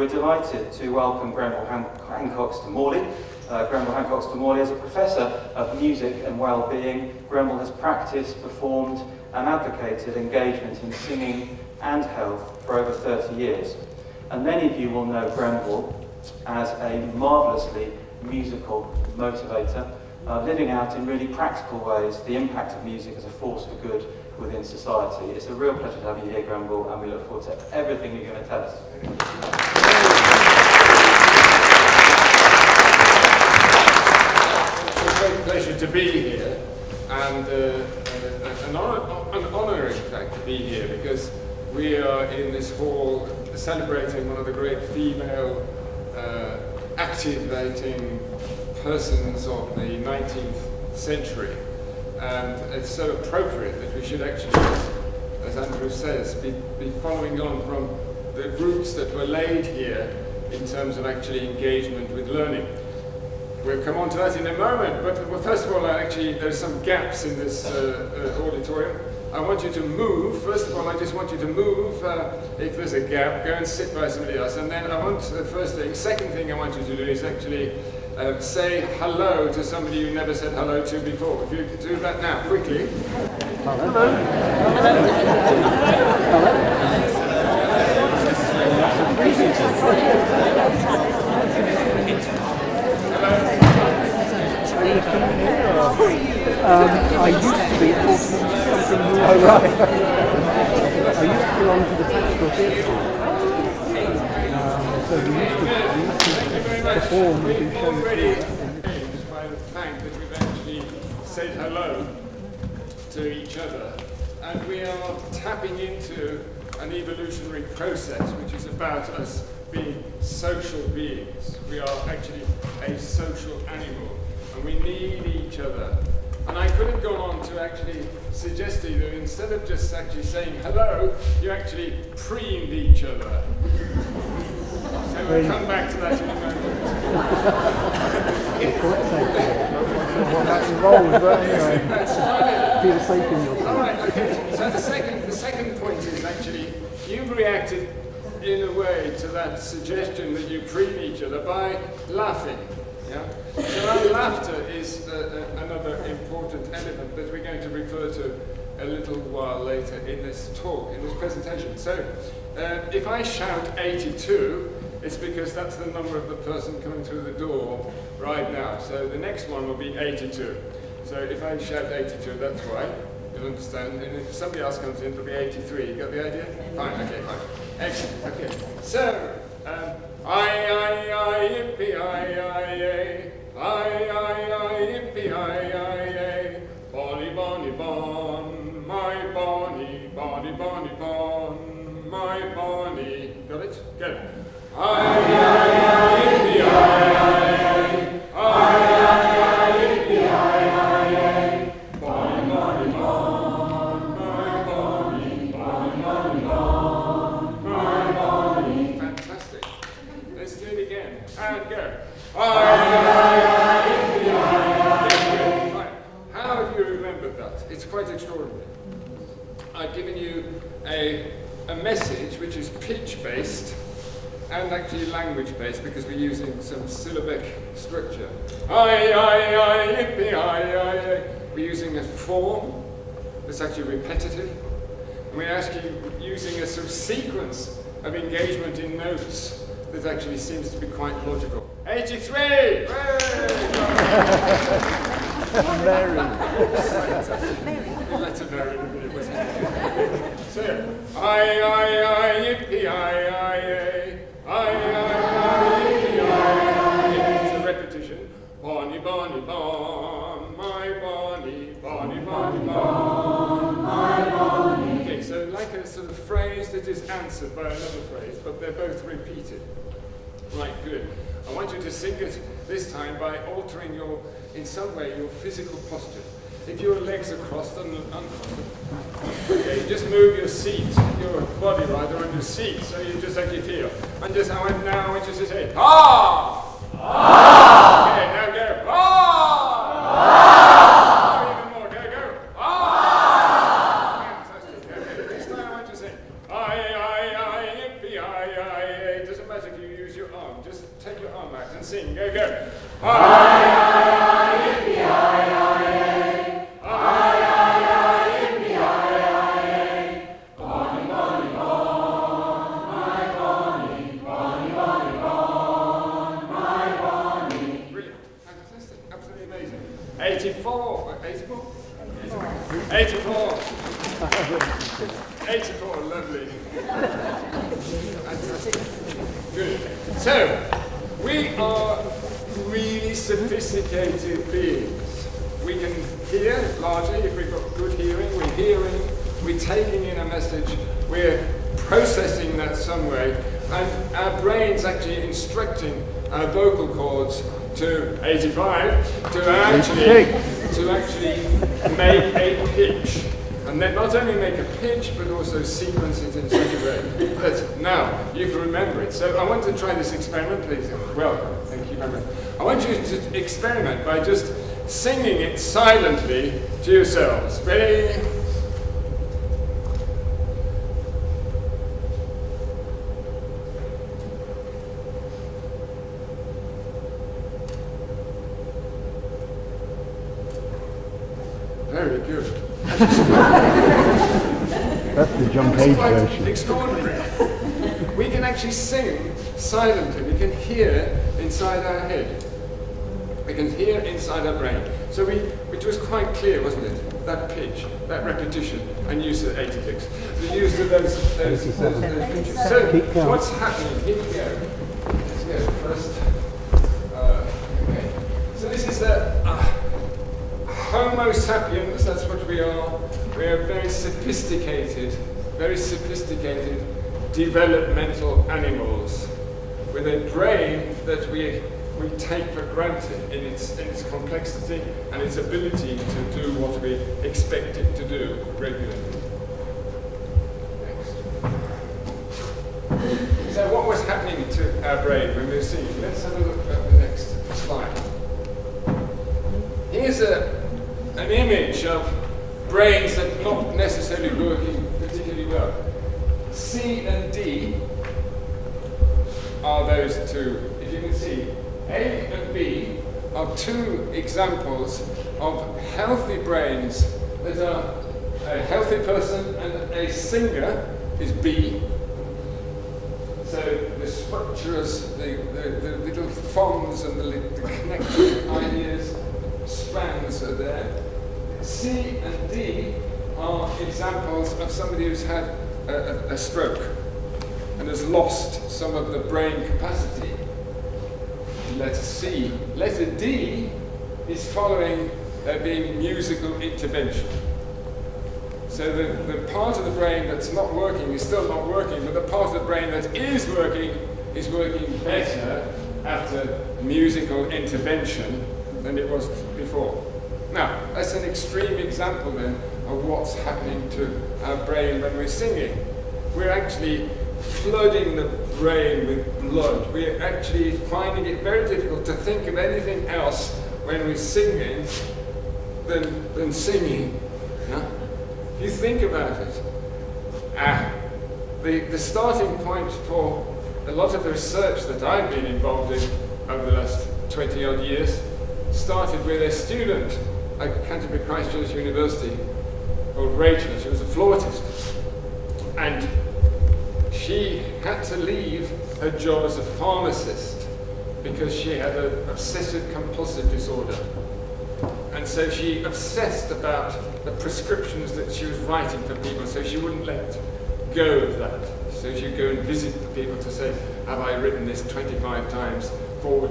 we're delighted to welcome Grenville Hancox to Morley. Grenville Hancox to Morley is a professor of music and well-being. Grenville has practiced, performed and advocated engagement in singing and health for over 30 years. And many of you will know Grenville as a marvellously musical motivator, living out in really practical ways the impact of music as a force for good within society. It's a real pleasure to have you here, Grenville, and we look forward to everything you're going to tell us. It's a great pleasure to be here, and an honour, in fact, to be here, because we are in this hall celebrating one of the great female activating persons of the 19th century. And it's so appropriate that we should actually, as Andrew says, be following on from the roots that were laid here in terms of actually engagement with learning. We'll come on to that in a moment, but well, first of all, actually, there's some gaps in this auditorium. I want you to move. First of all, I just want you to move. If there's a gap, go and sit by somebody else. And then I want, first thing, second thing I want you to do is actually say hello to somebody you never said hello to before. If you could do that now, quickly. Hello. Hello. I used to be at something new. Oh, right. I used to belong to the Practical Theatre School. So we used to perform and do shows. By the fact that we've actually said hello to each other, and we are tapping into an evolutionary process which is about us being social beings. We are actually a social animal, and we need each other. And I could have gone on to actually suggest to you that instead of just actually saying hello, you actually preened each other. So we'll come back to that in a moment. Well, that's involved, but anyway. That's funny. Feel safe in yourself. All right, okay. So the second point is actually you've reacted in a way to that suggestion that you preen each other by laughing. Yeah? So our laughter is another important element that we're going to refer to a little while later in this talk, in this presentation. So if I shout 82, it's because that's the number of the person coming through the door right now. So the next one will be 82. So if I shout 82, that's why. You'll understand. And if somebody else comes in, it'll be 83. You got the idea? Fine, okay, fine. Excellent, okay. So, I, yippee, I, yippee, I, bonny, bonny, bon, my bonny, bonny, bonny, bon, my bonny. Got it? Good. I, yippee, I, yippee, I, bonny, bonny, bon, my bonny, bonny, bonny, bon, my bonny. Fantastic. Let's do it again. And go. Right. How have you remembered that? It's quite extraordinary. I've given you a message which is pitch-based and actually language-based because we're using some syllabic structure. Yippee, we're using a form that's actually repetitive. And we're actually using a sort of sequence of engagement in notes that actually seems to be quite logical. 83! Mary! That's a Mary in a minute, wasn't it? So, yippee, it's a repetition. Bonny, bonny, bon, my bonny, bonny, bonny, bon, my bonny. Okay, so like a sort of phrase that is answered by another phrase, but they're both repeated. Right, good. I want you to sing it this time by altering in some way, your physical posture. If your legs are crossed and uncrossed, okay, just move your seat, your body rather, on your seat, so you just actually feel. And just now I want you to say, ah! Ah! Okay, now go, ah! Ah! Even more, go, ah! Fantastic. Okay, this time I want you to say, yippee, it doesn't matter if you take your arm out and sing. Go, go. Brilliant. Fantastic. Absolutely amazing. 84. 84, lovely. Fantastic. Good. So, we are really sophisticated beings. We can hear largely, if we've got good hearing, we're hearing, we're taking in a message, we're processing that some way, and our brain's actually instructing our vocal cords to 85 to actually make a pitch. And then not only make a pitch, but also sequence it in such a way that now you can remember it. So I want to try this experiment, please. Welcome. Thank you very much. I want you to experiment by just singing it silently to yourselves. Ready? Very good. That's the John Page version. Extraordinary. We can actually sing silently. We can hear inside our head. We can hear inside our brain. So which was quite clear, wasn't it? That pitch, that repetition, and use of 86. The use of those pitches. So what's happening? Here we go. Let's go first. Okay. So this is Homo sapiens, that's what we are. We are very sophisticated developmental animals with a brain that we take for granted in its complexity and its ability to do what we expect it to do regularly. Next. So what was happening to our brain when we were singing? Let's have a look at the next slide. Here's an image of brains that are not necessarily working particularly well. C and D are those two. If you can see, A and B are two examples of healthy brains that are a healthy person, and a singer is B. So the structures, the little fonds and the connecting ideas, strands are there. C and D are examples of somebody who's had a stroke and has lost some of the brain capacity. Letter C. Letter D is following there being musical intervention. So the part of the brain that's not working is still not working, but the part of the brain that is working better after musical intervention than it was before. Now, that's an extreme example then of what's happening to our brain when we're singing. We're actually flooding the brain with blood. We're actually finding it very difficult to think of anything else when we're singing than singing. Yeah? If you think about it, the starting point for a lot of the research that I've been involved in over the last 20 odd years started with a student at Canterbury Christ Church University called Rachel. She was a flautist, and she had to leave her job as a pharmacist because she had an obsessive compulsive disorder. And so she obsessed about the prescriptions that she was writing for people, so she wouldn't let go of that. So she'd go and visit the people to say, have I written this 25 times for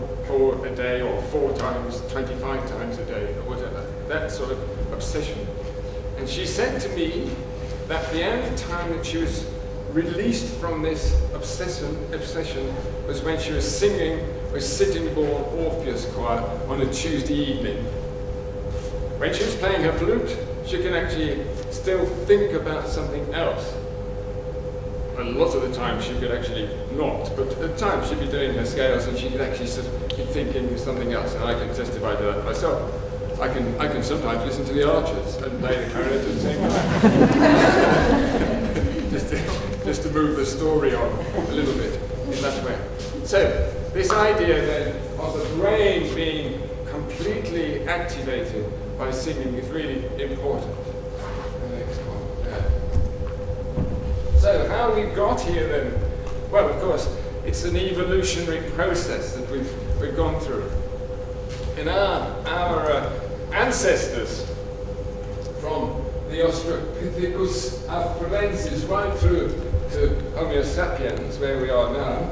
a day, or 4 times, 25 times a day, or whatever. That sort of obsession. And she said to me that the only time that she was released from this obsession was when she was singing with Sittingbourne Orpheus Choir on a Tuesday evening. When she was playing her flute, she can actually still think about something else. A lot of the time she could actually not, but at times she'd be doing her scales and she could actually sort of be thinking of something else, and I can testify to that myself. I can sometimes listen to the Archers and play the clarinet at the same time. just to move the story on a little bit in that way. So, this idea then of the brain being completely activated by singing is really important. The next one, yeah. So how we got here then? Well, of course, it's an evolutionary process that we've gone through. In our ancestors, from the Australopithecus afarensis right through to Homo sapiens, where we are now,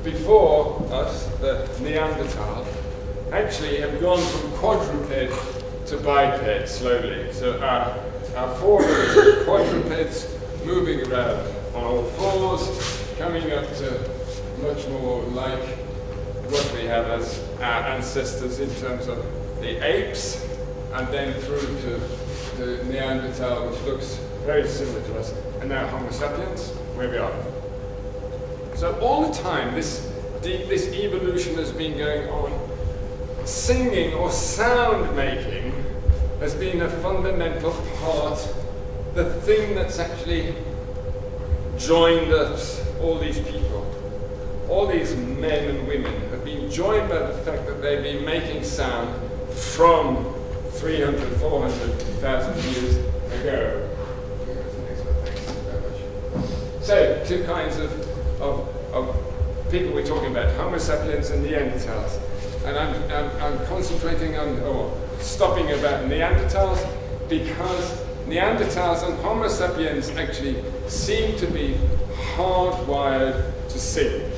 before us, the Neanderthal, actually have gone from quadruped to biped slowly. So our forebears were quadrupeds moving around on all fours, coming up to much more like what we have as our ancestors in terms of the apes, and then through to the Neanderthal, which looks very similar to us, and now Homo sapiens, where we are. So all the time, this evolution has been going on. Singing or sound making has been a fundamental part, the thing that's actually joined us, all these people. All these men and women have been joined by the fact that they've been making sound from 300, 400,000 years ago. So, two kinds of people we're talking about, Homo sapiens and Neanderthals. And I'm concentrating on, or stopping about Neanderthals, because Neanderthals and Homo sapiens actually seem to be hardwired to sing.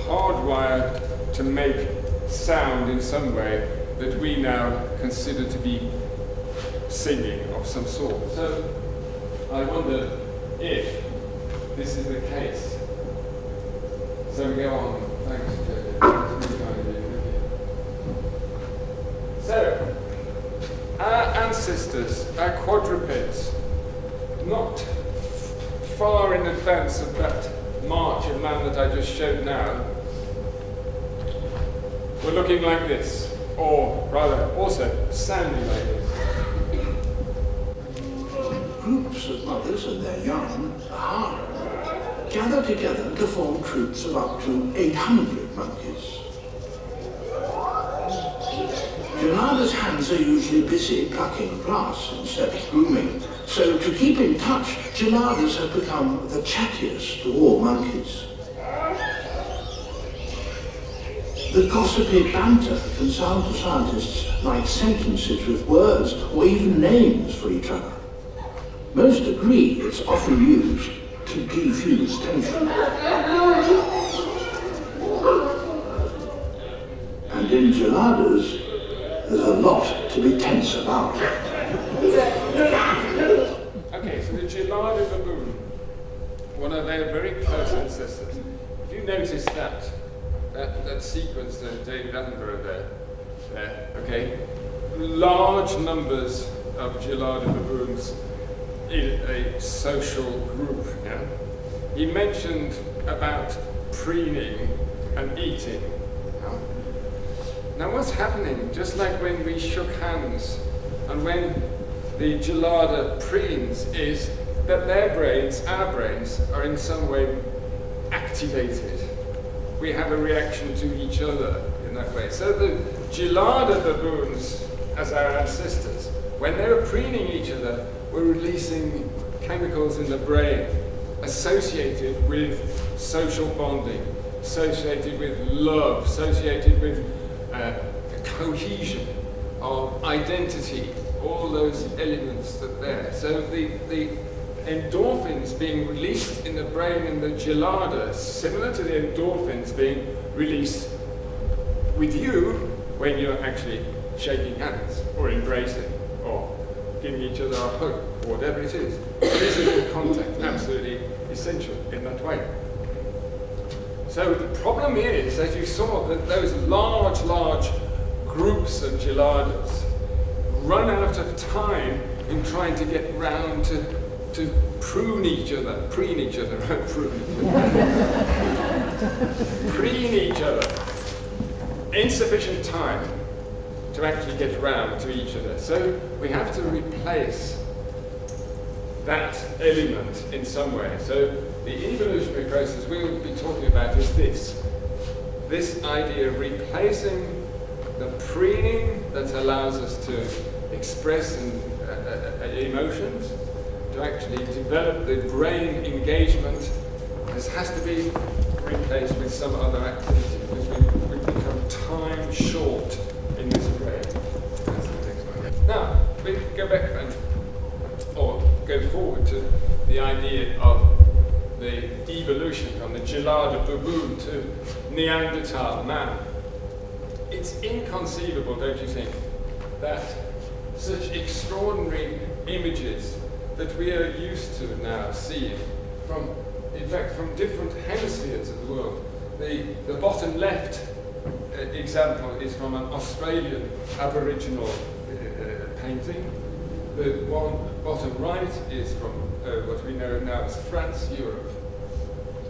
Hardwired to make sound in some way that we now consider to be singing of some sort. So I wonder if this is the case. So we go on. Thanks, so, our ancestors, our quadrupeds, not far in advance of that march of man that I just showed now, were looking like this, or rather, also sounding like this. Groups of mothers and their young gather together to form troops of up to 800 monkeys. Gelada's hands are usually busy plucking grass instead of grooming, so to keep in touch, Geladas have become the chattiest of all monkeys. The gossipy banter can sound to scientists like sentences with words or even names for each other. Most agree it's often used to defuse tension. And in Geladas, there's a lot to be tense about. Okay, so the Gelada baboon, one of their very close ancestors. If you notice that sequence that David Attenborough there, okay, large numbers of Gelada baboons in a social group. Yeah? He mentioned about preening and eating. Yeah? Now what's happening, just like when we shook hands and when the Gelada preens, is that their brains, our brains, are in some way activated. We have a reaction to each other in that way. So the Gelada baboons, as our ancestors, when they were preening each other, were releasing chemicals in the brain associated with social bonding, associated with love, associated with cohesion of identity, all those elements that are there. So the endorphins being released in the brain in the Gelada, similar to the endorphins being released with you when you're actually shaking hands or embracing or giving each other a hug or whatever it is. Physical contact, absolutely essential in that way. So the problem is, as you saw, that those large groups of Geladas run out of time in trying to get round to preen each other, preen each other. Insufficient time to actually get round to each other. So we have to replace that element in some way. So the evolutionary process we'll be talking about is this. this idea of replacing the preening that allows us to express emotions, to actually develop the brain engagement, this has to be replaced with some other activity because we become time short in this way. That's the next one. Now, we go back or go forward to the idea of the evolution from the gelada baboon to Neanderthal man. It's inconceivable, don't you think, that such extraordinary images that we are used to now seeing from, in fact, from different hemispheres of the world. The bottom left example is from an Australian Aboriginal painting. The one bottom right is from what we know now as France, Europe.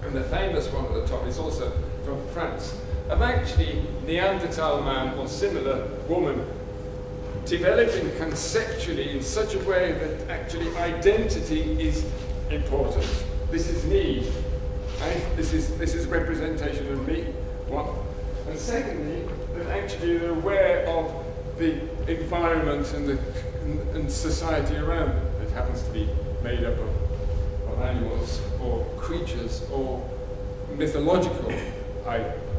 And the famous one at the top is also from France. Of actually Neanderthal man or similar woman developing conceptually in such a way that actually identity is important. This is me. Right? This is representation of me. One. And secondly, that actually they're aware of the environment and society around them. It happens to be made up of animals or creatures or mythological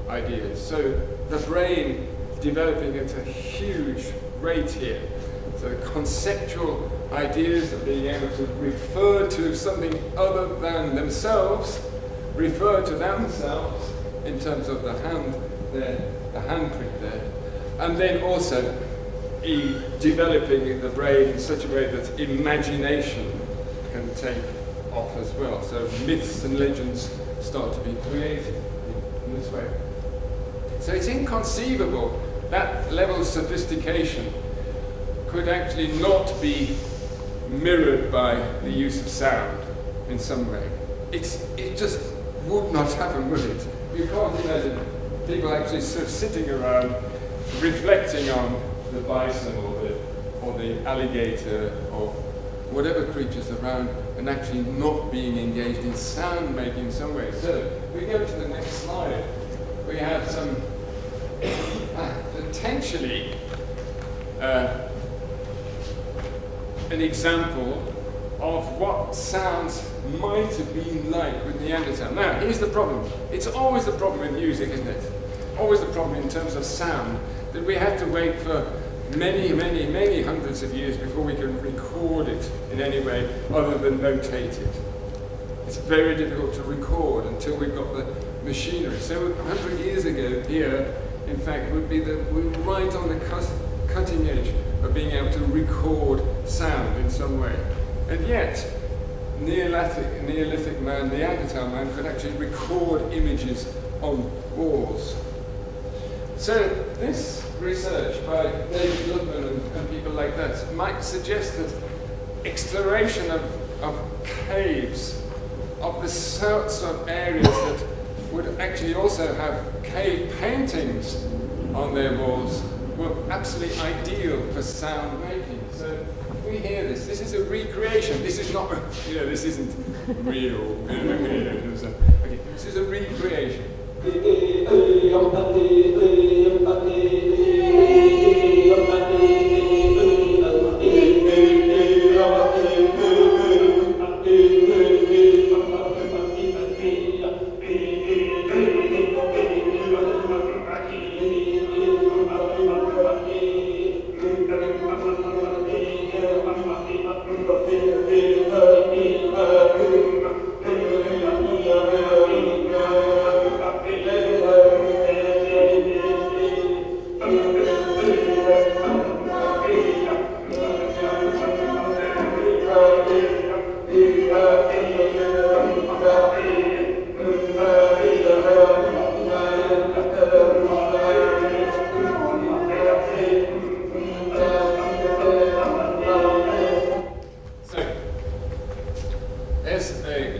ideas. So the brain developing at a huge rate here. So the conceptual ideas of being able to refer to something other than themselves, refer to themselves in terms of the hand there, the handprint there, and then also developing the brain in such a way that imagination can take off as well. So myths and legends start to be created in this way. So it's inconceivable that level of sophistication could actually not be mirrored by the use of sound in some way. It just would not happen, would it? You can't imagine people actually sort of sitting around reflecting on the bison or the alligator or whatever creatures around and actually not being engaged in sound making in some way. So we go to the next slide. We have some potentially an example of what sounds might have been like with Neanderthal. Now, here's the problem. It's always the problem with music, isn't it? Always the problem in terms of sound, that we have to wait for many, many, many hundreds of years before we can record it in any way other than notate it. It's very difficult to record until we've got the machinery. So 100 years ago here, in fact, we're right on the cutting edge of being able to record sound in some way. And yet, Neolithic man, Neanderthal man, could actually record images on walls. So this research by David Ludman and people like that might suggest that exploration of caves, of the sorts of areas that would actually also have cave paintings on their walls, were absolutely ideal for sound making. So we hear this. This is a recreation. This is not, this isn't real. Okay, this is a recreation.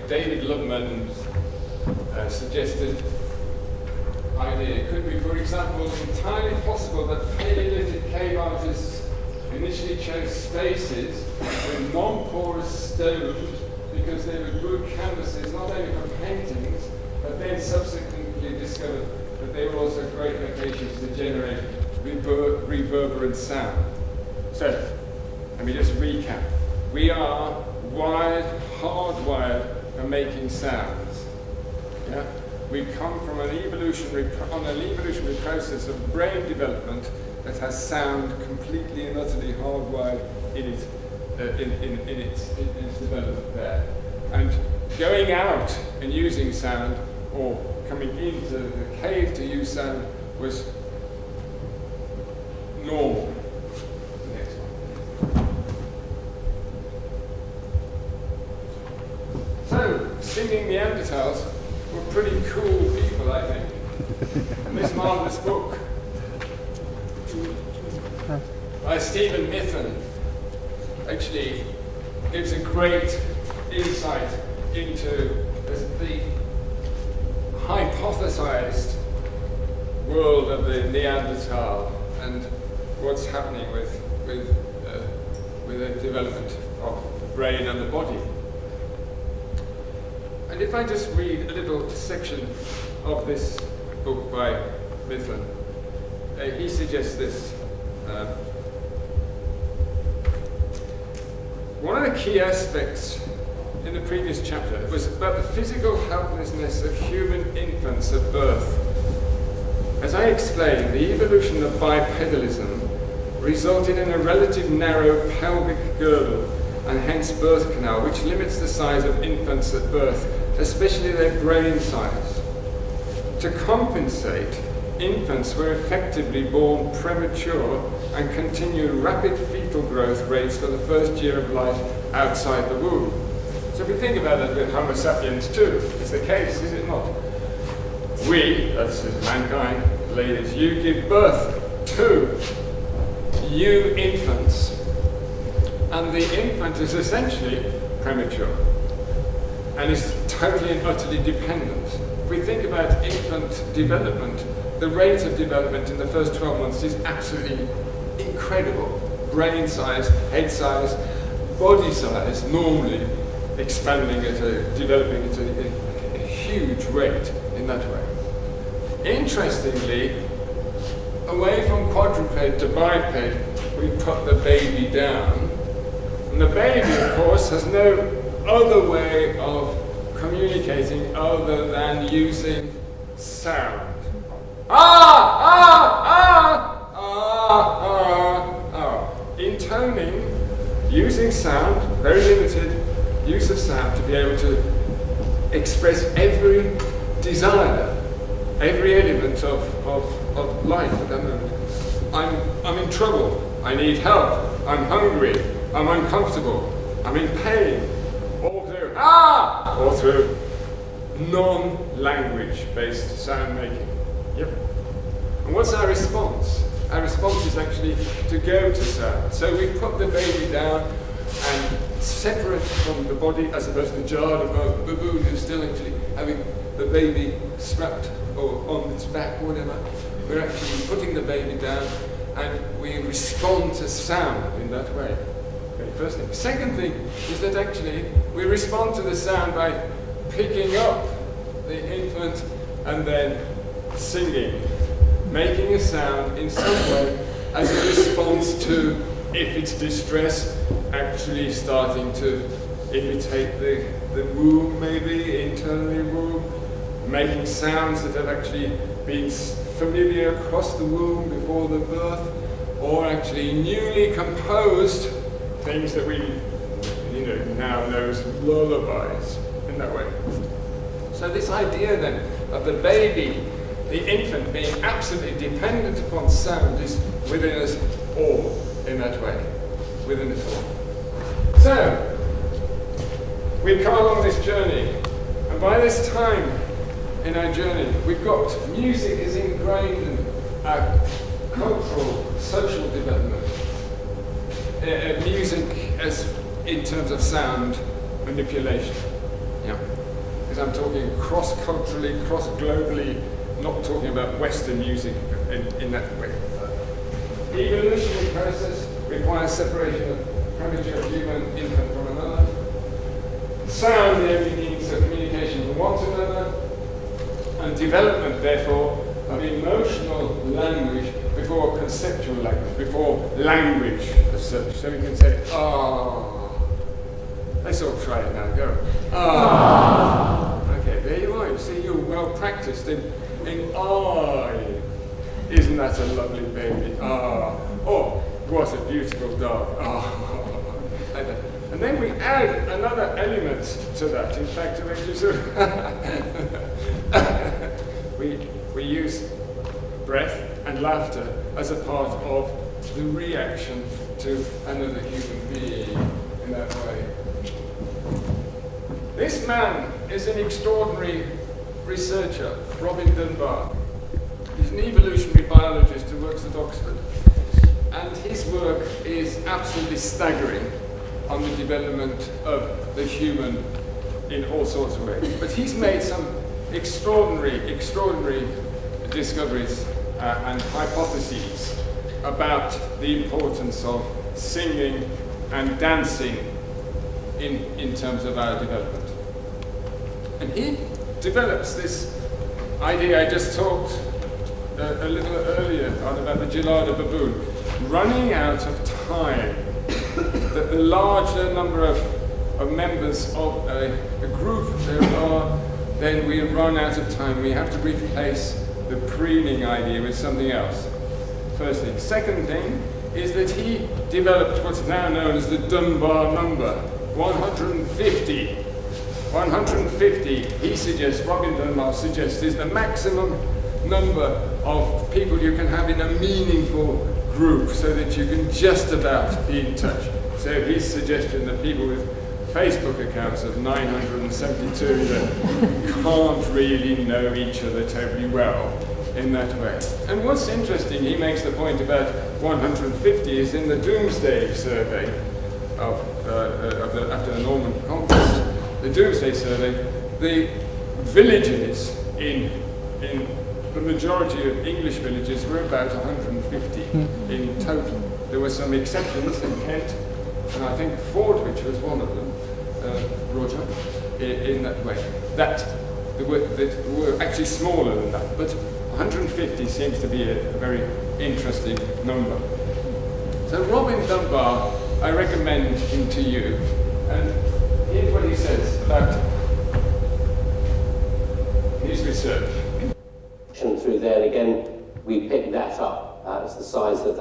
David Ludman's suggested idea. It could be, for example, entirely possible that Paleolithic cave artists initially chose spaces with non-porous stones because they were good canvases not only for paintings, but then subsequently discovered but they were also great locations to generate reverberant sound. So, let me just recap. We are hardwired for making sounds. Yeah? We come from an evolutionary process of brain development that has sound completely and utterly hardwired in its development there. And going out and using sound, or coming into the cave to use sound, was normal. Next one. So, singing Neanderthals were pretty cool people, I think. And this marvelous book by Stephen Mithun actually gives a great insight into the hypothesized world of the Neanderthal and what's happening with the development of the brain and the body. And if I just read a little section of this book by Mithun, he suggests this. One of the key aspects in the previous chapter was about the physical helplessness of human infants at birth. As I explained, the evolution of bipedalism resulted in a relative narrow pelvic girdle and hence birth canal, which limits the size of infants at birth, especially their brain size. To compensate, infants were effectively born premature and continued rapid fetal growth rates for the first year of life outside the womb. So if we think about it with Homo sapiens too, it's the case, is it not? We, that's mankind, ladies, you give birth to you infants, and the infant is essentially premature and is totally and utterly dependent. If we think about infant development, the rate of development in the first 12 months is absolutely incredible. Brain size, head size, body size, normally expanding developing at a huge rate in that way. Interestingly, away from quadruped to biped, we put the baby down. And the baby, of course, has no other way of communicating other than using sound. Intoning, using sound, very limited use of sound to be able to express every desire, every element of life at that moment. I'm in trouble, I need help, I'm hungry, I'm uncomfortable, I'm in pain, or through non-language based sound making. Yep. And what's our response? Our response is actually to go to sound. So we put the baby down and separate from the body, as opposed to the jarred baboon who's still actually having the baby strapped or on its back or whatever. We're actually putting the baby down and we respond to sound in that way. Okay, first thing. Second thing is that actually we respond to the sound by picking up the infant and then singing, making a sound in some way as a response to, if it's distress, actually starting to imitate the womb, maybe, internally womb, making sounds that have actually been familiar across the womb before the birth, or actually newly composed things that we now know as lullabies in that way. So this idea then of the baby, the infant, being absolutely dependent upon sound is within us all in that way, within us all. So, we've come along this journey, and by this time in our journey, we've got music is ingrained in our cultural, social development. Music as in terms of sound manipulation. Yeah. Because I'm talking cross-culturally, cross-globally, not talking about Western music in that way. The evolutionary process requires separation of premature human infant from another. Sound, the only means of communication from one to another. And development, therefore, of emotional language before conceptual language, before language as such. So we can say, ah. Let's all try it now, go. Ah. Okay, there you are. You see, you're well practiced in I. Isn't that a lovely baby? Ah. Oh, what a beautiful dog. Ah. Like that. And then we add another element to that. In fact, to make you sort of we use breath and laughter as a part of the reaction to another human being in that way. This man is an extraordinary researcher, Robin Dunbar. He's an evolutionary biologist who works at Oxford. And his work is absolutely staggering on the development of the human in all sorts of ways. But he's made some extraordinary discoveries and hypotheses about the importance of singing and dancing in terms of our development. And he develops this idea I just talked a little earlier on about the gelada baboon, running out of time. That the larger number of members of a group there are, then we run out of time. We have to replace the preening idea with something else. First thing. Second thing is that he developed what's now known as the Dunbar Number, 150. 150, he suggests, Robin Dunbar suggests, is the maximum number of people you can have in a meaningful group so that you can just about be in touch. So his suggestion that people with Facebook accounts of 972 that can't really know each other terribly well in that way. And what's interesting, he makes the point about 150 is in the Doomsday Survey after the Norman Conquest, the Doomsday Survey, the villages in the majority of English villages were about 150 in total. There were some exceptions in Kent, and I think Fordwich was one of them, Roger, in that way. That were actually smaller than that, but 150 seems to be a very interesting number. So Robin Dunbar, I recommend him to you, and here's what he says about his research. Through there, and again, we pick that up as the size of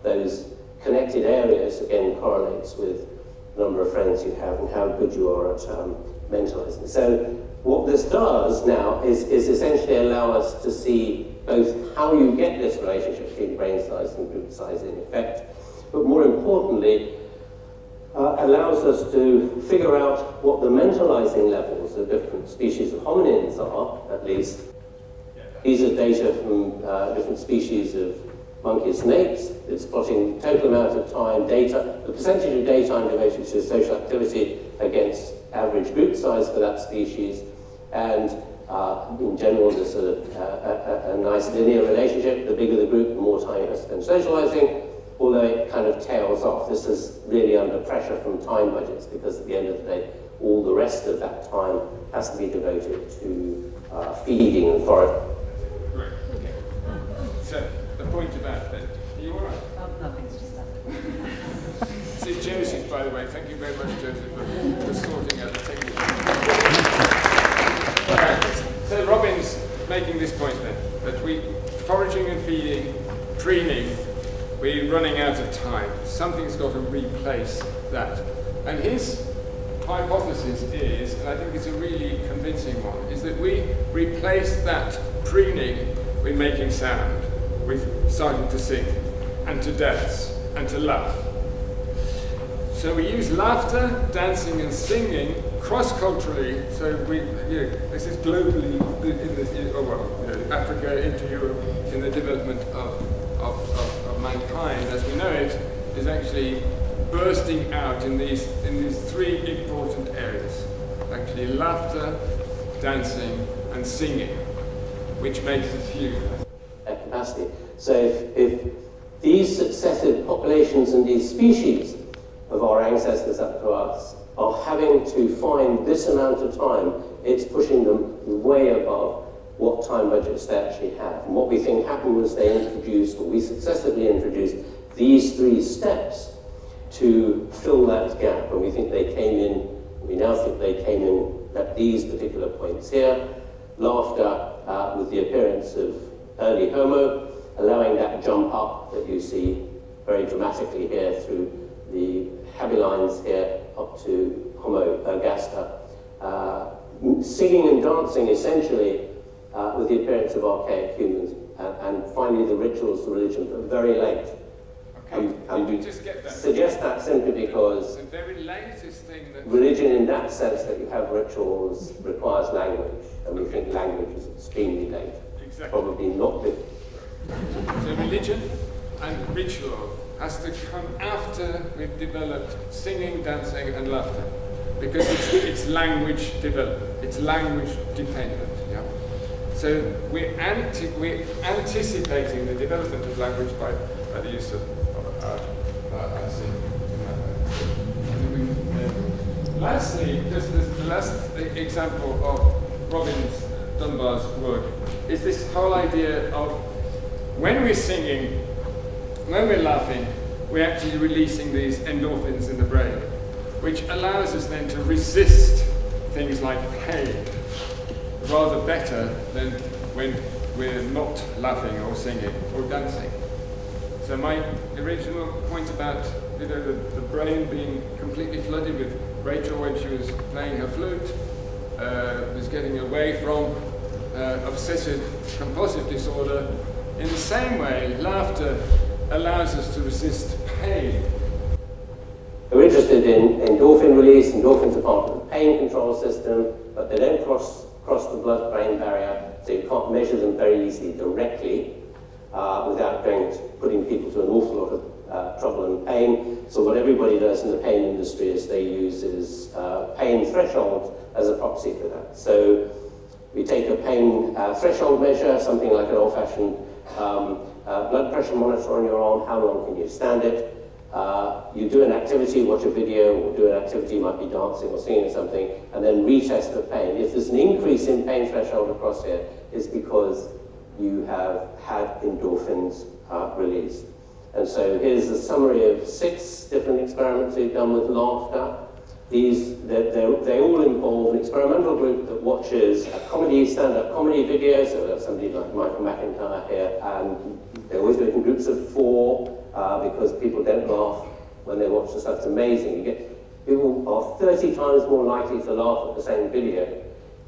those connected areas, again, correlates with the number of friends you have and how good you are at mentalizing. So what this does now is essentially allow us to see both how you get this relationship between brain size and group size in effect, but more importantly, allows us to figure out what the mentalizing levels of different species of hominins are, at least. These are data from different species of monkeys and apes. It's plotting total amount of time, the percentage of daytime devoted to social activity against average group size for that species. And in general, there's a nice linear relationship. The bigger the group, the more time you have to spend socializing, although it kind of tails off. This is really under pressure from time budgets, because at the end of the day, all the rest of that time has to be devoted to feeding and foraging. Right. Okay. So the point about that. Are you all right? Oh, nothing's just that. See, Joseph, by the way, thank you very much, Joseph, for sorting out the technical. Right. So Robin's making this point then, that we foraging and feeding, preening, we're running out of time. Something's got to replace that. And his hypothesis is, and I think it's a really convincing one, is that we replace that preening with making sound, with starting to sing, and to dance, and to laugh. So we use laughter, dancing, and singing cross-culturally. So this is globally Africa into Europe in the development of mankind as we know it is actually bursting out in these three important areas. Actually, laughter, dancing, and singing, which makes us human. Capacity. So if these successive populations and these species of our ancestors up to us are having to find this amount of time, it's pushing them way above what time budgets they actually have. And what we think happened was we successively introduced these 3 steps to fill that gap. And we now think they came in at these particular points here. Laughter with the appearance of early Homo, allowing that jump up that you see very dramatically here through the heavy lines here up to Homo ergaster. Singing and dancing essentially with the appearance of archaic humans, and finally the rituals, the religion, but very late. Okay, and did we you just get that? suggest that simply because The very latest thing that... religion in that sense that you have rituals requires language, and we think language is extremely late. Exactly. Probably not before. So religion and ritual has to come after we've developed singing, dancing and laughter. Because it's language development, it's language dependent. Yeah? So we're anticipating the development of language by the use of singing. Lastly, just the last example of Robbins Dunbar's work is this whole idea of when we're singing, when we're laughing, we're actually releasing these endorphins in the brain, which allows us then to resist things like pain rather better than when we're not laughing or singing or dancing. So my original point about the brain being completely flooded with Rachel when she was playing her flute, was getting away from obsessive compulsive disorder. In the same way, laughter allows us to resist pain. We're interested in endorphin release. Endorphins are part of the pain control system, but they don't cross the blood-brain barrier, so you can't measure them very easily directly without putting people to an awful lot of trouble and pain. So what everybody does in the pain industry is they use pain thresholds as a proxy for that. So we take a pain threshold measure, something like an old-fashioned blood pressure monitor on your arm. How long can you stand it? You do an activity, watch a video, or do an activity, you might be dancing or singing or something, and then retest for pain. If there's an increase in pain threshold across here, it's because you have had endorphins released. And so here's a summary of 6 different experiments we've done with laughter. They all involve an experimental group that watches stand-up comedy videos, so that's somebody like Michael McIntyre here, and they always do it in groups of 4, because people don't laugh when they watch the stuff. It's amazing. People are 30 times more likely to laugh at the same video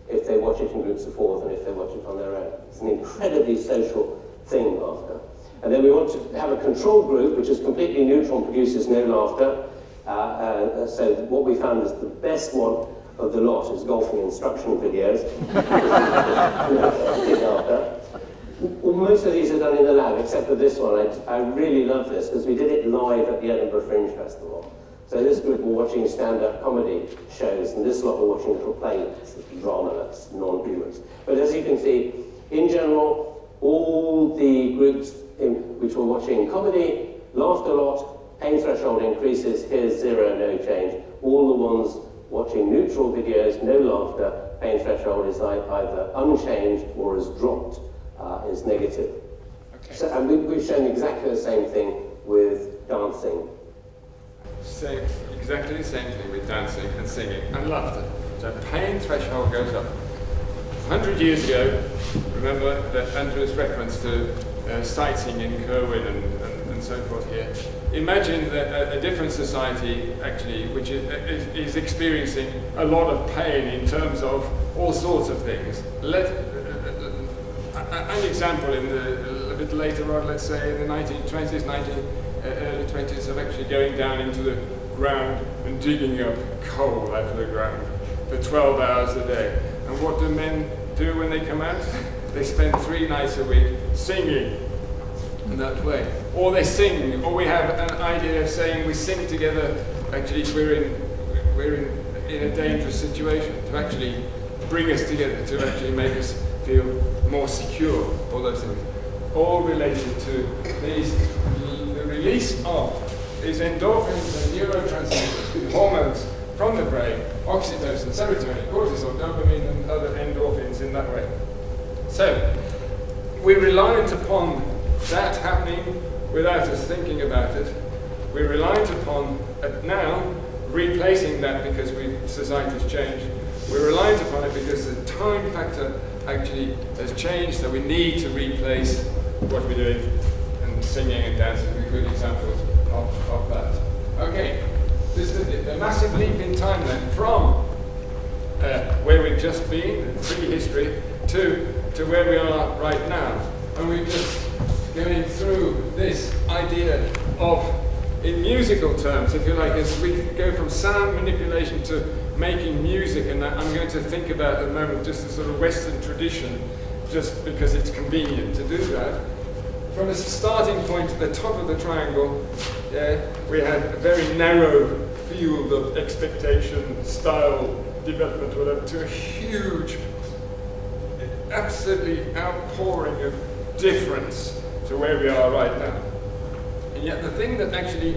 if they watch it in groups of 4 than if they watch it on their own. It's an incredibly social thing, laughter. And then we want to have a control group which is completely neutral and produces no laughter. So what we found is the best one of the lot is golfing instruction videos. Well, most of these are done in the lab, except for this one. I really love this because we did it live at the Edinburgh Fringe Festival. So this group were watching stand-up comedy shows, and this lot were watching little playlets, dramalets, non-humorous. But as you can see, in general, all the groups which were watching comedy laughed a lot, pain threshold increases, here's 0, no change. All the ones watching neutral videos, no laughter, pain threshold is either unchanged or has dropped, is negative. Okay. So, and we've shown exactly the same thing with dancing. Exactly the same thing with dancing and singing and laughter. So pain threshold goes up. 100 years ago, remember that Andrew's reference to sighting in Kerwin and so forth here. Imagine that a different society, actually, which is experiencing a lot of pain in terms of all sorts of things. An example a bit later on, let's say in the 1920s, early 20s, of actually going down into the ground and digging up coal out of the ground for 12 hours a day. And what do men do when they come out? They spend 3 nights a week singing in that way. Or they sing, or we have an idea of saying we sing together, actually we're in a dangerous situation, to actually bring us together, to actually make us feel more secure, all those things. All related to the release of these endorphins and neurotransmitters, hormones from the brain, oxytocin, serotonin, cortisol, dopamine, and other endorphins in that way. So, we're reliant upon that happening without us thinking about it. We're reliant upon now replacing that because society has changed. We're reliant upon it because the time factor actually has changed, so we need to replace what we're doing, and singing and dancing are good examples of that. Okay, this is a massive leap in time then from where we've just been, pre-history, to where we are right now. And we're just going through this idea of, in musical terms, if you like, as we go from sound manipulation to making music, and I'm going to think about at the moment just a sort of Western tradition, just because it's convenient to do that. From a starting point at the top of the triangle, we had a very narrow field of expectation, style, development, whatever, to a huge, absolutely outpouring of difference to where we are right now. And yet the thing that actually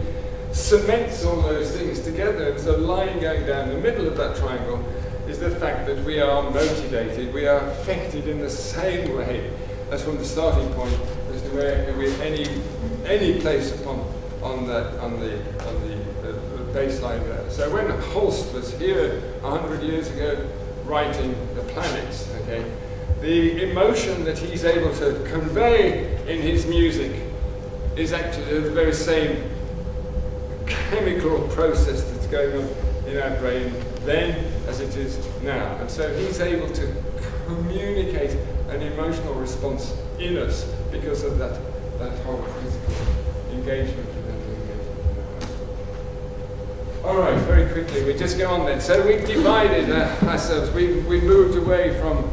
cements all those things together, there's a line going down the middle of that triangle, is the fact that we are motivated, we are affected in the same way as from the starting point as to where we're any place on the baseline there. So when Holst was here 100 years ago writing The Planets, okay, the emotion that he's able to convey in his music is actually the very same chemical process that's going on in our brain then as it is now. And so he's able to communicate an emotional response in us because of that whole physical engagement. All right, very quickly, we just go on then. So we've divided ourselves. We moved away from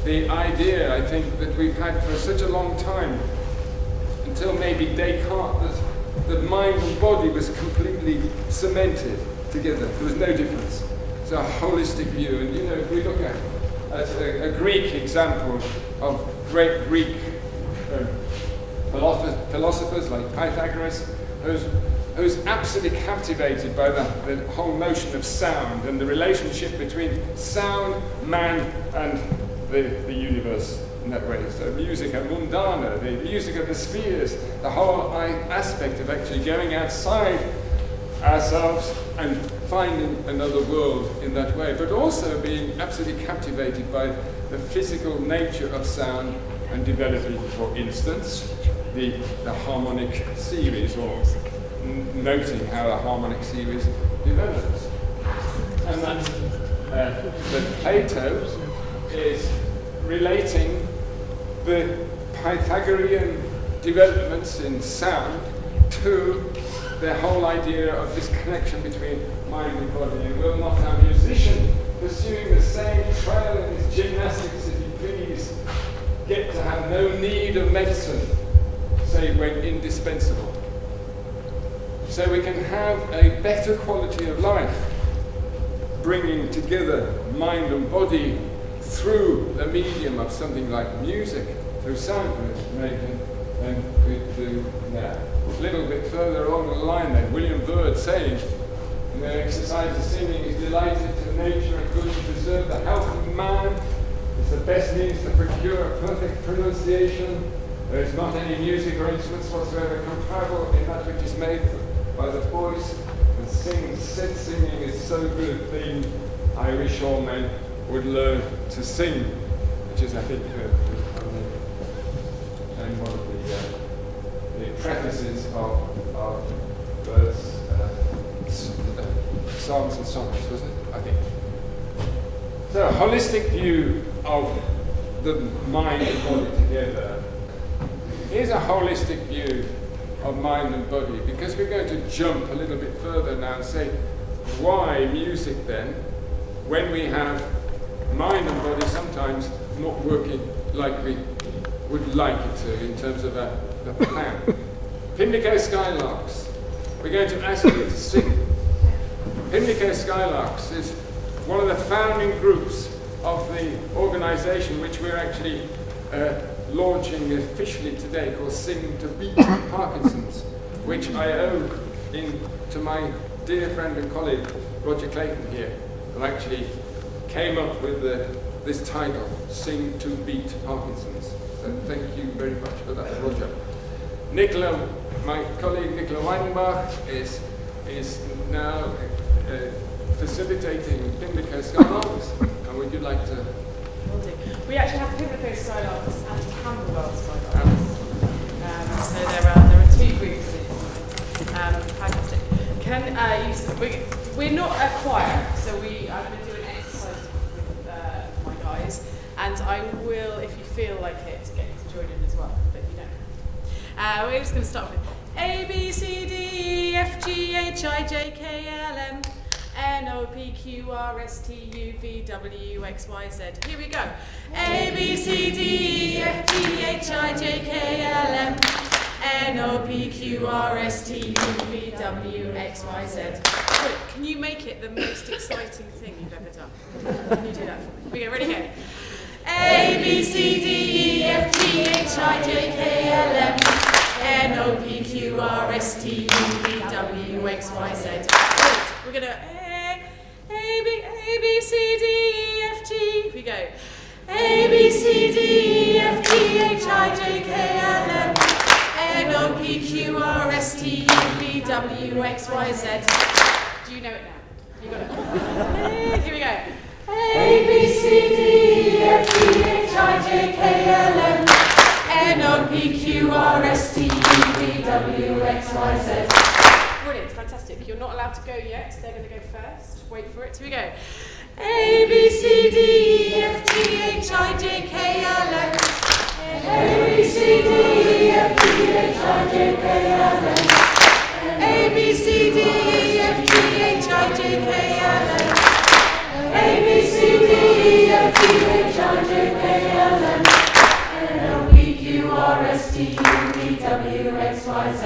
the idea, I think, that we've had for such a long time, until maybe Descartes, that mind and body was completely cemented together. There was no difference. It's a holistic view. And you know, if we look at a Greek example of great Greek philosophers like Pythagoras, who's absolutely captivated by the whole notion of sound and the relationship between sound, man, and the universe in that way. So musica mundana, the music of the spheres, the whole aspect of actually going outside ourselves and finding another world in that way, but also being absolutely captivated by the physical nature of sound and developing, for instance, the harmonic series, or noting how a harmonic series develops. And that Plato is relating the Pythagorean developments in sound to the whole idea of this connection between mind and body. And will not our musician, pursuing the same trail in his gymnastics, if he please, get to have no need of medicine, save when indispensable? So we can have a better quality of life, bringing together mind and body through the medium of something like music, through sound making, than we do now. A little bit further along the line then, William Byrd saying, in the exercise of singing is delighted to nature and good to preserve the health of man. It's the best means to procure perfect pronunciation. There is not any music or instruments whatsoever comparable in that which is made by the voice, and said singing is so good a thing, I wish all men would learn to sing, which is, I think, one of the prefaces of Bird's Psalms and Sonnets, wasn't it? I think. So, a holistic view of the mind and body together. Here's a holistic view of mind and body, because we're going to jump a little bit further now and say, why music then, when we have mind and body sometimes not working like we would like it to in terms of the plan. Pimlico Skylarks, we're going to ask you to sing. Pimlico Skylarks is one of the founding groups of the organisation which we're actually launching officially today, called Sing to Beat Parkinson's, which I owe to my dear friend and colleague Roger Clayton here, who actually came up with this title, Sing to Beat Parkinson's. So thank you very much for that, Roger. Nicola, my colleague Nicola Weidenbach is now facilitating Pimlico Skylarks, and would you like to? We actually have Pimlico Skylarks and Camberwell Skylarks. So there are 2 groups in it. Fantastic. We're not a choir, so I'm going to do an exercise with my guys, and I will, if you feel like it, get you to join in as well, but you don't. We're just going to start with A, B, C, D, E, F, G, H, I, J, K, L, M, N, O, P, Q, R, S, T, U, V, W, X, Y, Z. Here we go. A, B, C, D, E, F, G, H, I, J, K, L, M, N, O, P, Q, R, S, T, U, V, W, X, Y, Z. Good. Can you make it the most exciting thing you've ever done? Can you do that for me? Here we go. Ready, go. A, B, C, D, E, F, G, H, I, J, K, L, M, N, O, P, Q, R, S, T, U, V, W, X, Y, Z. Good. We're going to A, B, C, D, E, F, G. Here we go. A, B, C, D, E, F, G, H, I, J, K, L, M, N, O, P, Q, R, S, T, U, V, W, X, Y, Z. Do you know it now? You got it? Here we go. A, B, C, D, E, F, G, H, I, J, K, L, M, N, O, P, Q, R, S, T, U, V, W, X, Y, Z. Brilliant, fantastic. You're not allowed to go yet. They're going to go first. Wait for it. Here we go. A, B, C, D, E, F, G, H, I, J, K, L, M, A, B, C, D, E, F, G, H, I, J, K, L, M, A, B, C, D, E, F, G, H, I, J, K, L, M, A, B, C, D, E, F, G, H, I, J, K, L, M, N, O, P, Q, R, S, T, U, V, W, X, Y, Z.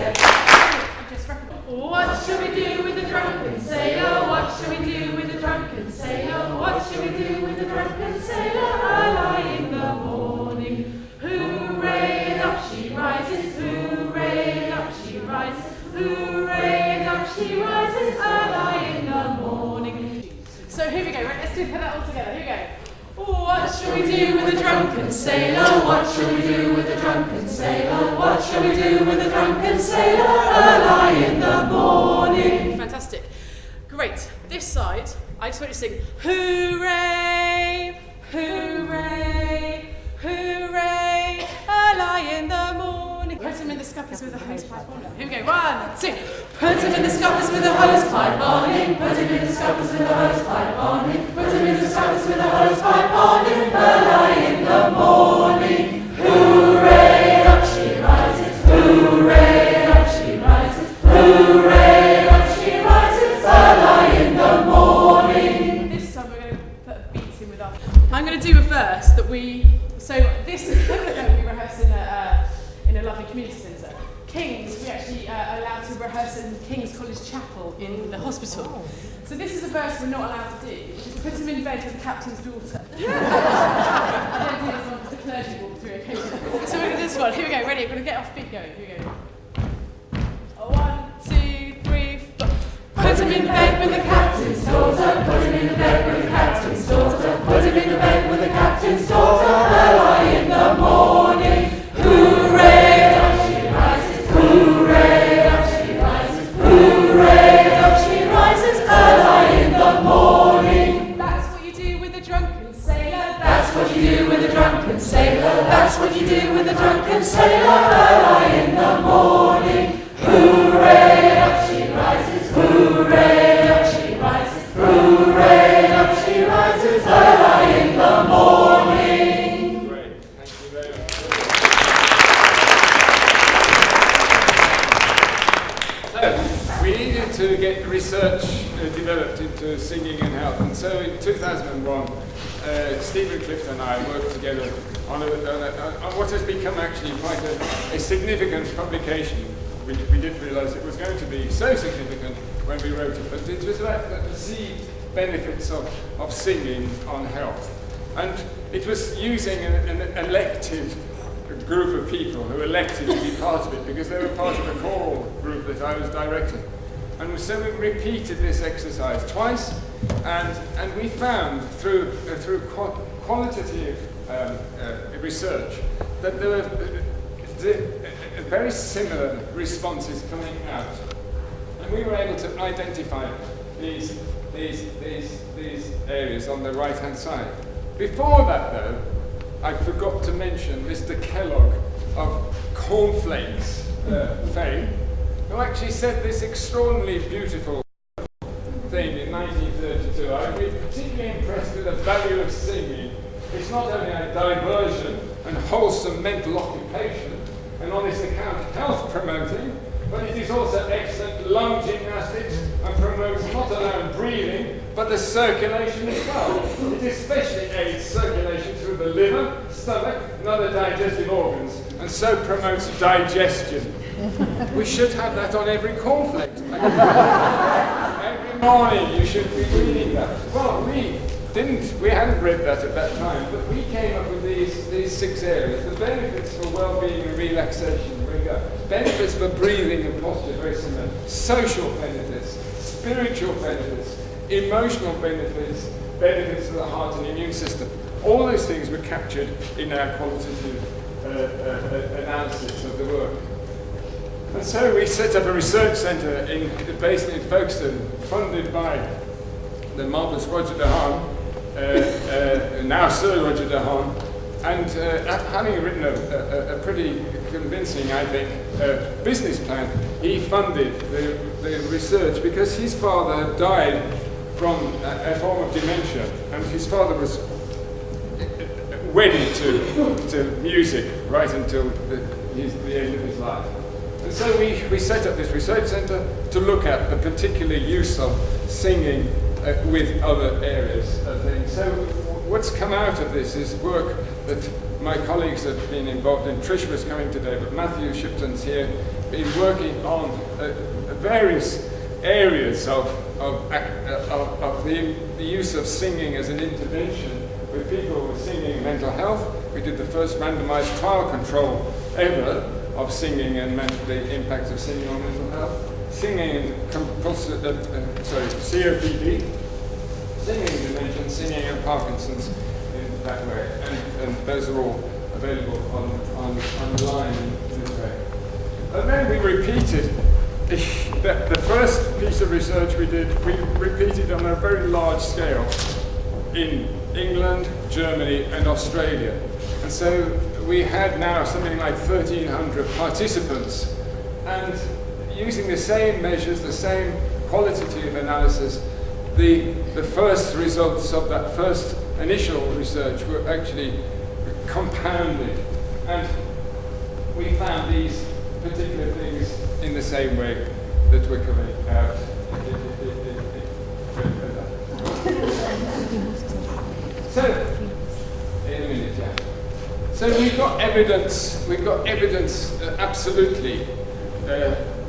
What shall we do with the drunken sailor? What shall we do with the drunken sailor? What shall we do with the drunken sailor? Early in the morning. Hooray, and up she rises. Hooray, and up she rises. Hooray, and up she rises. Early in the morning. So here we go. Right, let's put that all together. Here we go. What shall we do with the drunken sailor? What shall we do with the drunken sailor? What shall we do with the drunken sailor? Early in the morning. Fantastic. Great. This side, I just want you to sing hooray, hooray, hooray, early in the morning. Put him in the scuppers with a hose pipe on. Here we go. 1, 2. Put him in the scuppers with a hose pipe on him. Put him in the scuppers with a hose pipe on him. Put him in the scuppers with a hose pipe on him. Early in the morning. Hooray, up she rises. Hooray, up she rises. Hooray, up she rises. Early in the morning. This time we're going to put a beat in with us. I'm going to do a verse that we rehearse in a lovely community centre. King's, we actually are allowed to rehearse in King's College Chapel in the hospital. Oh. So this is a verse we're not allowed to do, which is put him in bed with the captain's daughter. I don't do this one because the clergy walk through occasionally. So we're going to do this one. Here we go, ready? We're going to get off beat going. Here we go. 1, 2, 3, 4. Put him in bed with the captain's daughter. Put him in the bed with the captain's daughter. Put him in the bed with the captain's daughter. Early in the morning. Hooray! Hooray, up she rises, hooray, up she rises, early in the morning. That's what you do with a drunken sailor. That's what you do with a drunken sailor. That's what you do with a drunken sailor, early in the morning. Hooray, up she rises, hooray, up she rises, hooray, up she rises, early in the morning. Great, thank you very much. We needed to get research developed into singing and health, and so in 2001, Stephen Clifton and I worked together on what has become actually quite a significant publication. We didn't realise it was going to be so significant when we wrote it, but it was about the perceived benefits of singing on health. And it was using an elected group of people who elected to be part of it because they were part of a choral group that I was directing. And so we repeated this exercise twice, and we found through qualitative research, that there were very similar responses coming out. And we were able to identify these areas on the right-hand side. Before that, though, I forgot to mention Mr. Kellogg of Cornflakes fame, who actually said this extraordinarily beautiful thing in 1932. I've been particularly impressed with the value of singing. It's not only a diversion and wholesome mental occupation, and on this account health promoting, but it is also excellent lung gymnastics and promotes not alone breathing, but the circulation as well. It especially aids circulation through the liver, stomach, and other digestive organs, and so promotes digestion. We should have that on every cornflakes. Every morning you should be reading that. Well, we hadn't read that at that time, but we came up with these 6 areas. The benefits for well-being and relaxation, benefits for breathing and posture, very similar. Social benefits, spiritual benefits, emotional benefits, benefits for the heart and immune system. All those things were captured in our qualitative analysis of the work. And so we set up a research centre based in Folkestone, funded by the marvellous Roger de Haan, now Sir Roger de Haan, and having written a pretty convincing, I think, business plan, he funded the research because his father had died from a form of dementia, and his father was wedded to music right until the end of his life. And so we set up this research centre to look at the particular use of singing with other areas of things. So what's come out of this is work that my colleagues have been involved in. Trish was coming today, but Matthew Shipton's here, been working on various areas of the use of singing as an intervention with people with singing mental health. We did the first randomized trial control ever of singing and the impacts of singing on mental health. Singing and COPD, singing dementia, singing and Parkinson's in that way. And those are all available online in this way. And then we repeated the first piece of research we did, we repeated on a very large scale in England, Germany, and Australia. And so we had now something like 1,300 participants, and using the same measures, the same qualitative analysis, the first results of that first initial research were actually compounded, and we found these particular things in the same way that we're coming out. So, in a minute, yeah. So we've got evidence absolutely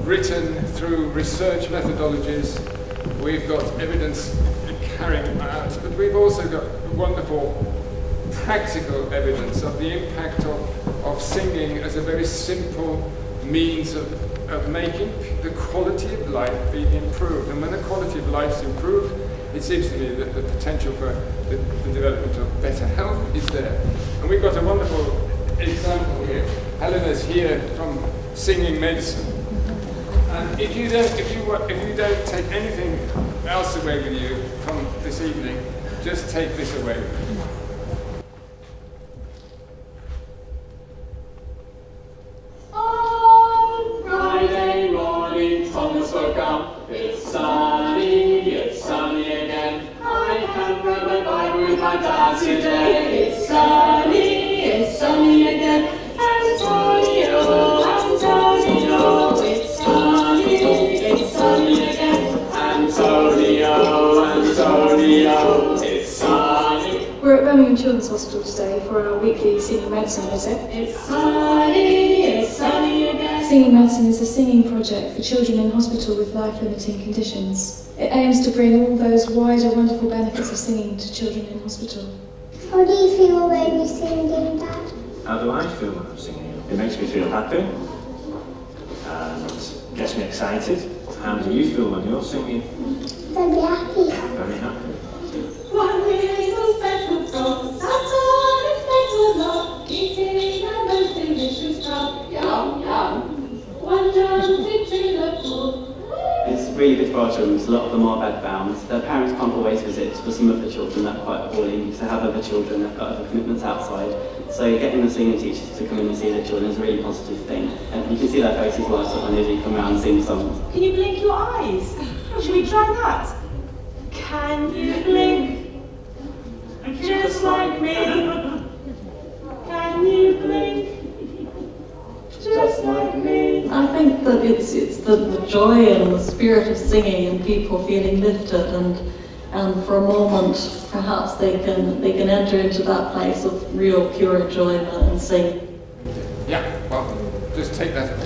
written through research methodologies. We've got evidence carrying out, but we've also got wonderful practical evidence of the impact of singing as a very simple means of making the quality of life being improved. And when the quality of life is improved, it seems to me that the potential for the development of better health is there. And we've got a wonderful example here. Helena's here from Singing Medicine. And if you don't take anything else away with you from this evening, just take this away with you. On Friday morning, Thomas woke up. It's sunny again. I have read my Bible with my dad today. It's sunny again. Antonio, it's sunny again. Antonio, it's sunny. We're at Birmingham Children's Hospital today for our weekly Singing Medicine visit. It's sunny again. Singing Medicine is a singing project for children in hospital with life-limiting conditions. It aims to bring all those wider, wonderful benefits of singing to children in hospital. How do you feel when you're singing, Dad? How do I feel when I'm singing? It makes me feel happy and gets me excited. How do you feel when you're singing? Very happy. Very happy. One little special song, really good for our children because a lot of them are bedbound. Their parents can't always visit. For some of the children, that's quite appalling because they have other children, they've got other commitments outside. So getting the singing teachers to come in and see their children is a really positive thing. And you can see their faces light up when they do come around and sing songs. Can you blink your eyes? Should we try that? Can you blink? Just like me. Can you blink? Just like me. I think that it's the joy and the spirit of singing and people feeling lifted, and for a moment perhaps they can enter into that place of real pure enjoyment and sing. Yeah, well, just take that.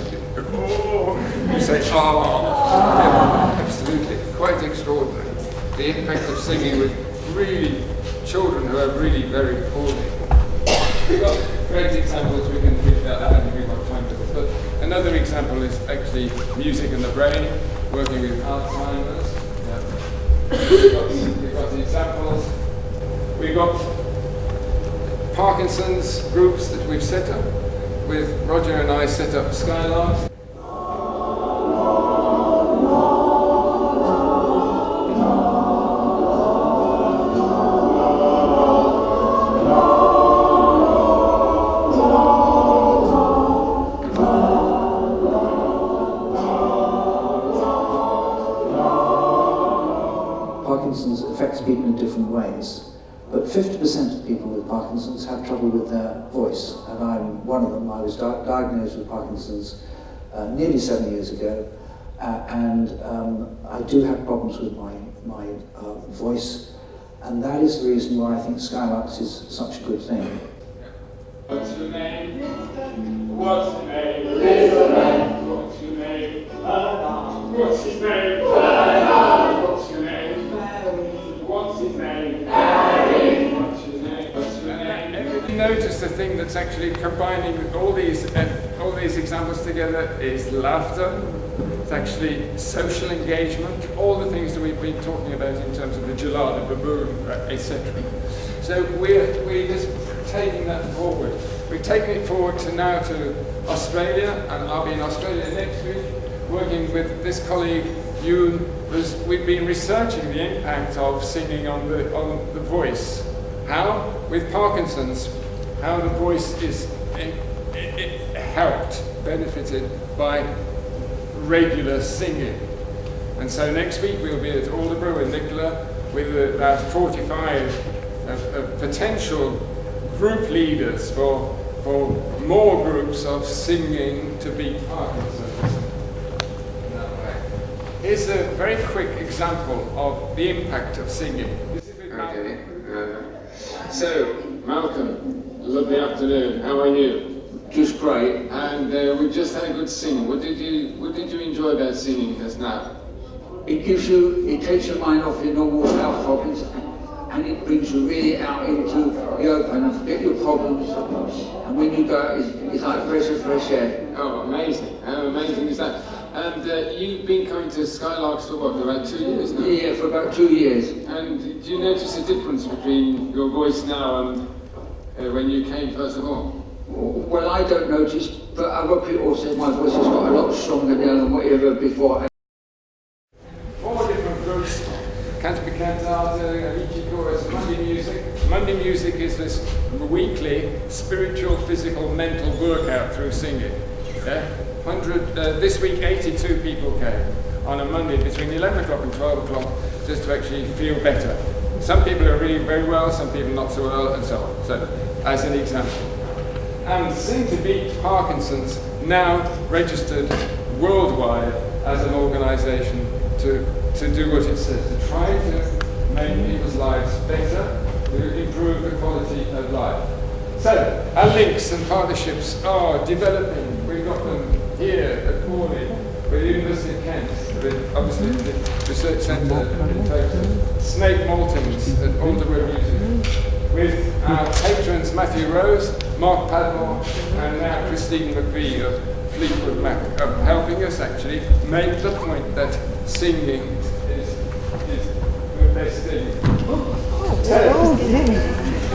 Oh, you say, oh, absolutely, quite extraordinary. The impact of singing with really children who are really very poorly. We've got great examples, we can read that out and we've got time for this. But another example is actually music and the brain, working with Alzheimer's. Yeah. We've got the examples. We've got Parkinson's groups that we've set up. With Roger and I set up Skylarks. Parkinson's affects people in different ways, but 50% of people with Parkinson's have trouble with their voice, and I'm one of them. I was diagnosed with Parkinson's nearly 7 years ago, and I do have problems with my voice, and that is the reason why I think Skylarks is such a good thing. What's your name? What's your name? Little man. What's your name? What's his name? What's your name? What's his name? Harry. What's your name? What's your name? Notice the thing that's actually combining all these examples together is laughter. It's actually social engagement. All the things that we've been talking about in terms of the gelada, baboon, etc. So we're just taking that forward. We're taking it forward to now to Australia, and I'll be in Australia next week, working with this colleague, Yoon. We've been researching the impact of singing on the voice. How? With Parkinson's, how the voice is helped, benefited by regular singing. And so next week we'll be at Alderborough in Nicola with about 45 potential group leaders for more groups of singing to beat Parkinson's. Here's a very quick example of the impact of singing. Okay. So, Malcolm, lovely afternoon. How are you? Just great. And we just had a good singing. What did you enjoy about singing just now? It takes your mind off your normal health problems, and it brings you really out into the open and forget your problems. And when you go, it's like breath of fresh air. Oh, amazing! How amazing is that? And you've been coming to Skylarks for what, about 2 years now? Yeah, for about 2 years. And do you notice a difference between your voice now and when you came first of all? Well, I don't notice, but other people say my voice has got a lot stronger now than whatever before. 4 different groups: cantabe cantata, Alici chorus, Monday music. Monday music is this weekly spiritual, physical, mental workout through singing. Yeah? This week 82 people came on a Monday between 11 o'clock and 12 o'clock just to actually feel better. Some people are really very well, some people not so well, and so on. So, as an example. And Sing to Beat Parkinson's now registered worldwide as an organisation to do what it says, to try to make people's lives better, to improve the quality of life. So, our links and partnerships are developing. We've got them here at Morley, with the University of Kent, with obviously the Research Centre in Tokyo, Snake Maltings at Alderborough Music, with our patrons Matthew Rose, Mark Padmore, and now Christine McVie of Fleetwood Mac, helping us actually make the point that singing is the best thing.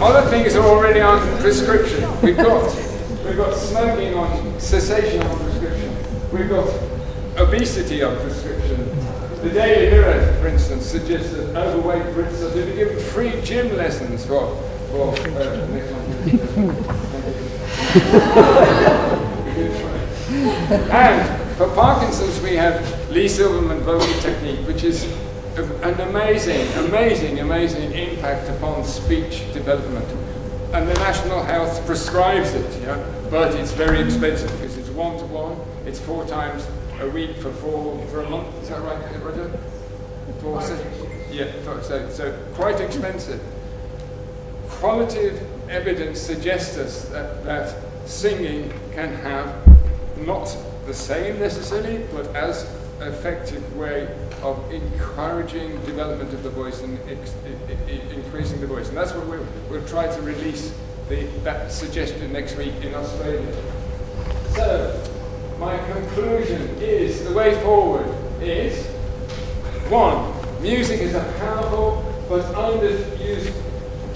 Other things are already on prescription. We've got smoking on cessation on prescription. We've got obesity on prescription. the Daily Mirror, for instance, suggests that overweight Brits are to be given free gym lessons for next one. And for Parkinson's, we have Lee Silverman vocal technique, which is an amazing impact upon speech development. And the National Health prescribes it, but it's very expensive because it's 1-to-1. It's 4 times a week for a month. Is that right, Roger? 4 sessions. Yeah, so quite expensive. Qualitative evidence suggests us that singing can have not the same necessarily, but as effective way of encouraging development of the voice and increasing the voice. And that's what we'll try to release that suggestion next week in Australia. So, my conclusion is, the way forward is, 1, music is a powerful but underused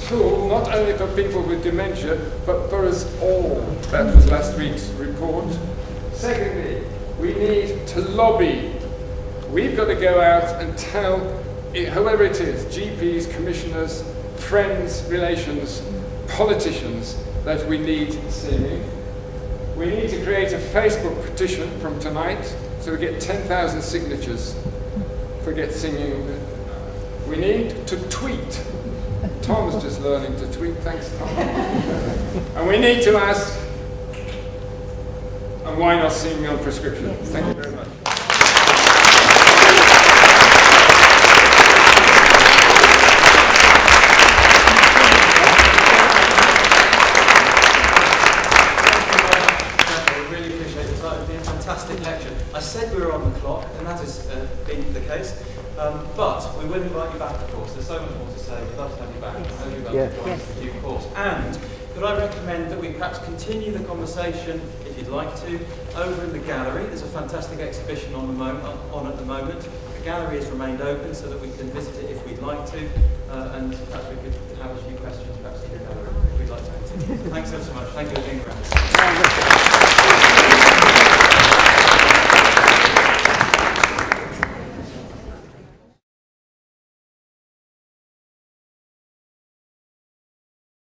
tool, not only for people with dementia, but for us all. That was last week's report. Secondly, we need to lobby. We've got to go out and tell, whoever it is, GPs, commissioners, friends, relations, politicians, that we need singing. We need to create a Facebook petition from tonight, so we get 10,000 signatures for Get Singing. We need to tweet. Tom's just learning to tweet, thanks Tom. And we need to ask, and why not singing on prescription? Thank you very much. Lecture. I said we were on the clock, and that has been the case. But we will invite you back, of course. There's so much more to say. We'd love to have you back. I know you're going to join us in due course. And could I recommend that we perhaps continue the conversation, if you'd like to, over in the gallery. There's a fantastic exhibition on at the moment. The gallery has remained open so that we can visit it if we'd like to, and perhaps we could have a few questions perhaps in the gallery if we'd like to continue. So thanks ever so much. Thank you for being around.